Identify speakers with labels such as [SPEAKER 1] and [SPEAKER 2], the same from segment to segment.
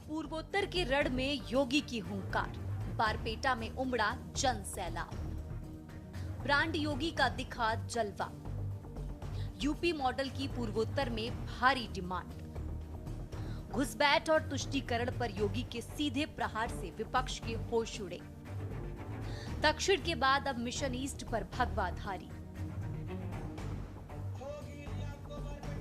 [SPEAKER 1] पूर्वोत्तर के रण में योगी की हुंकार, बारपेटा में उमड़ा जन सैलाब। ब्रांड योगी का दिखा जलवा। यूपी मॉडल की पूर्वोत्तर में भारी डिमांड। घुसपैठ और तुष्टीकरण पर योगी के सीधे प्रहार से विपक्ष के होश उड़े। दक्षिण के बाद अब मिशन ईस्ट पर भगवा धारी।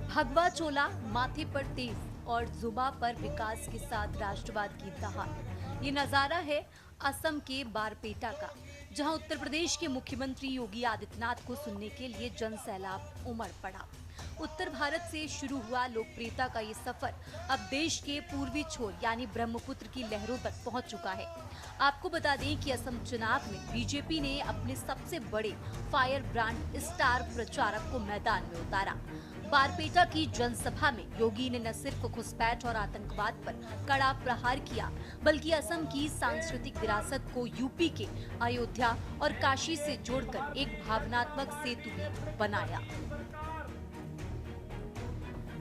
[SPEAKER 1] भगवा चोला, माथे पर तेज और जुबा पर विकास के साथ राष्ट्रवाद की दहाड़। ये नजारा है असम के बारपेटा का, जहां उत्तर प्रदेश के मुख्यमंत्री योगी आदित्यनाथ को सुनने के लिए जन सैलाब उमड़ पड़ा। उत्तर भारत से शुरू हुआ लोकप्रियता का ये सफर अब देश के पूर्वी छोर यानी ब्रह्मपुत्र की लहरों तक पहुंच चुका है। आपको बता दें कि असम चुनाव में बीजेपी ने अपने सबसे बड़े फायर ब्रांड स्टार प्रचारक को मैदान में उतारा। बारपेटा की जनसभा में योगी ने न सिर्फ घुसपैठ और आतंकवाद पर कड़ा प्रहार किया, बल्कि असम की सांस्कृतिक विरासत को यूपी के अयोध्या और काशी से जोड़कर एक भावनात्मक सेतु भी बनाया।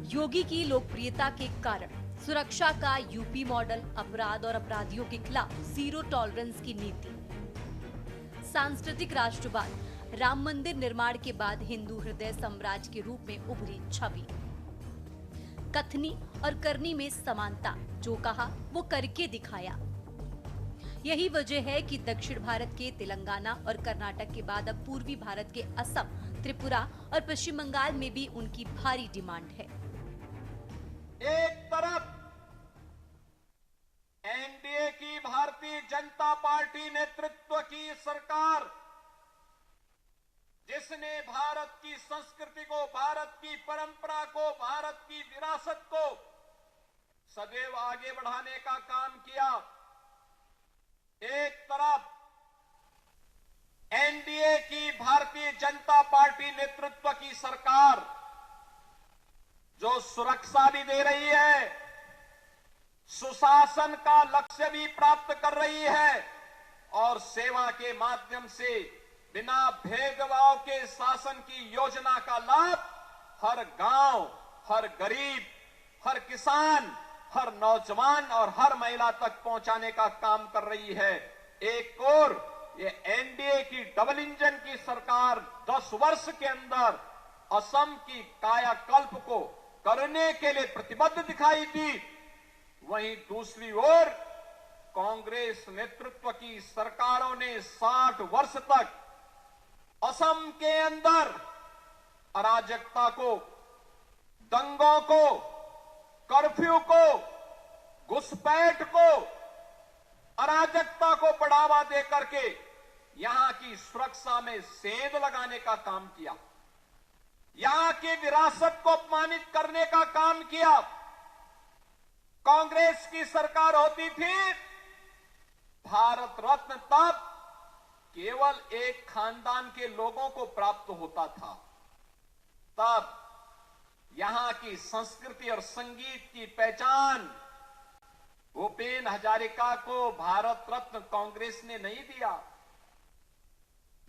[SPEAKER 1] योगी की लोकप्रियता के कारण सुरक्षा का यूपी मॉडल, अपराध और अपराधियों के खिलाफ जीरो टॉलरेंस की नीति, सांस्कृतिक राष्ट्रवाद, राम मंदिर निर्माण के बाद हिंदू हृदय साम्राज्य के रूप में उभरी छवि, कथनी और करनी में समानता, जो कहा वो करके दिखाया। यही वजह है कि दक्षिण भारत के तेलंगाना और कर्नाटक के बाद अब पूर्वी भारत के असम, त्रिपुरा और पश्चिम बंगाल में भी उनकी भारी डिमांड है।
[SPEAKER 2] एक तरफ एनडीए की भारतीय जनता पार्टी नेतृत्व की सरकार, जिसने भारत की संस्कृति को, भारत की परंपरा को, भारत की विरासत को सदैव आगे बढ़ाने का काम किया। एक तरफ एनडीए की भारतीय जनता पार्टी नेतृत्व की सरकार जो सुरक्षा भी दे रही है, सुशासन का लक्ष्य भी प्राप्त कर रही है और सेवा के माध्यम से बिना भेदभाव के शासन की योजना का लाभ हर गांव, हर गरीब, हर किसान, हर नौजवान और हर महिला तक पहुंचाने का काम कर रही है। एक और ये एनडीए की डबल इंजन की सरकार 10 वर्ष के अंदर असम की कायाकल्प को करने के लिए प्रतिबद्ध दिखाई दी। वहीं दूसरी ओर कांग्रेस नेतृत्व की सरकारों ने 60 वर्ष तक असम के अंदर अराजकता को, दंगों को, कर्फ्यू को, घुसपैठ को, अराजकता को बढ़ावा देकर के यहां की सुरक्षा में सेंध लगाने का काम किया, यहां की विरासत को अपमानित करने का काम किया। कांग्रेस की सरकार होती थी, भारत रत्न तब केवल एक खानदान के लोगों को प्राप्त होता था। तब यहां की संस्कृति और संगीत की पहचान भूपेन हजारिका को भारत रत्न कांग्रेस ने नहीं दिया।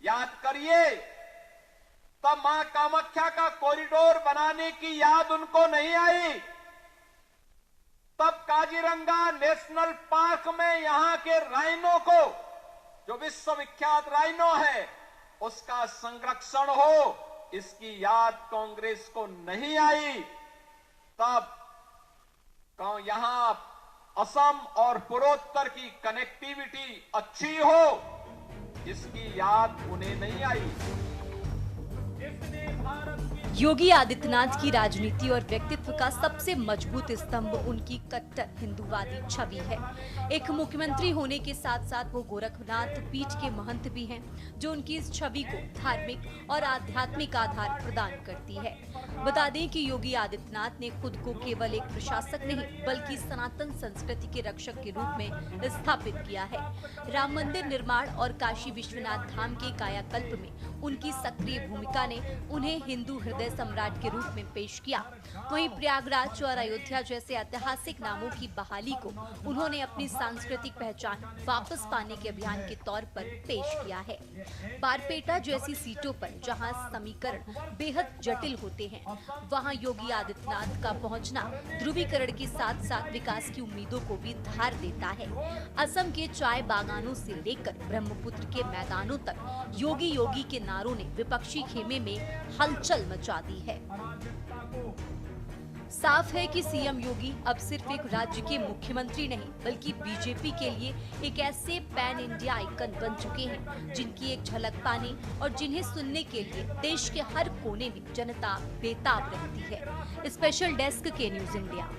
[SPEAKER 2] याद करिए, तब मां कामाख्या का कॉरिडोर बनाने की याद उनको नहीं आई। तब काजीरंगा नेशनल पार्क में यहां के राइनो को, जो विश्वविख्यात राइनो है, उसका संरक्षण हो, इसकी याद कांग्रेस को नहीं आई। तब यहां असम और पूर्वोत्तर की कनेक्टिविटी अच्छी हो, इसकी याद उन्हें नहीं आई।
[SPEAKER 1] योगी आदित्यनाथ की राजनीति और व्यक्तित्व का सबसे मजबूत स्तंभ उनकी कट्टर हिंदूवादी छवि है। एक मुख्यमंत्री होने के साथ साथ वो गोरखनाथ पीठ के महंत भी हैं, जो उनकी इस छवि को धार्मिक और आध्यात्मिक आधार प्रदान करती है। बता दें कि योगी आदित्यनाथ ने खुद को केवल एक प्रशासक नहीं, बल्कि सनातन संस्कृति के रक्षक के रूप में स्थापित किया है। राम मंदिर निर्माण और काशी विश्वनाथ धाम के कायाकल्प में उनकी सक्रिय भूमिका ने उन्हें हिंदू हृदय विजय सम्राट के रूप में पेश किया। वहीं प्रयागराज और अयोध्या जैसे ऐतिहासिक नामों की बहाली को उन्होंने अपनी सांस्कृतिक पहचान वापस पाने के अभियान के तौर पर पेश किया है। बारपेटा जैसी सीटों पर जहां समीकरण बेहद जटिल होते हैं, वहां योगी आदित्यनाथ का पहुंचना ध्रुवीकरण के साथ साथ विकास की उम्मीदों को भी धार देता है। असम के चाय बागानों से लेकर ब्रह्मपुत्र के मैदानों तक योगी योगी के नारों ने विपक्षी खेमे में हलचल मचा दी है। साफ है कि सीएम योगी अब सिर्फ एक राज्य के मुख्यमंत्री नहीं बल्कि बीजेपी के लिए एक ऐसे पैन इंडिया आइकन बन चुके हैं जिनकी एक झलक पाने और जिन्हें सुनने के लिए देश के हर कोने में जनता बेताब रहती है। स्पेशल डेस्क के न्यूज़ इंडिया।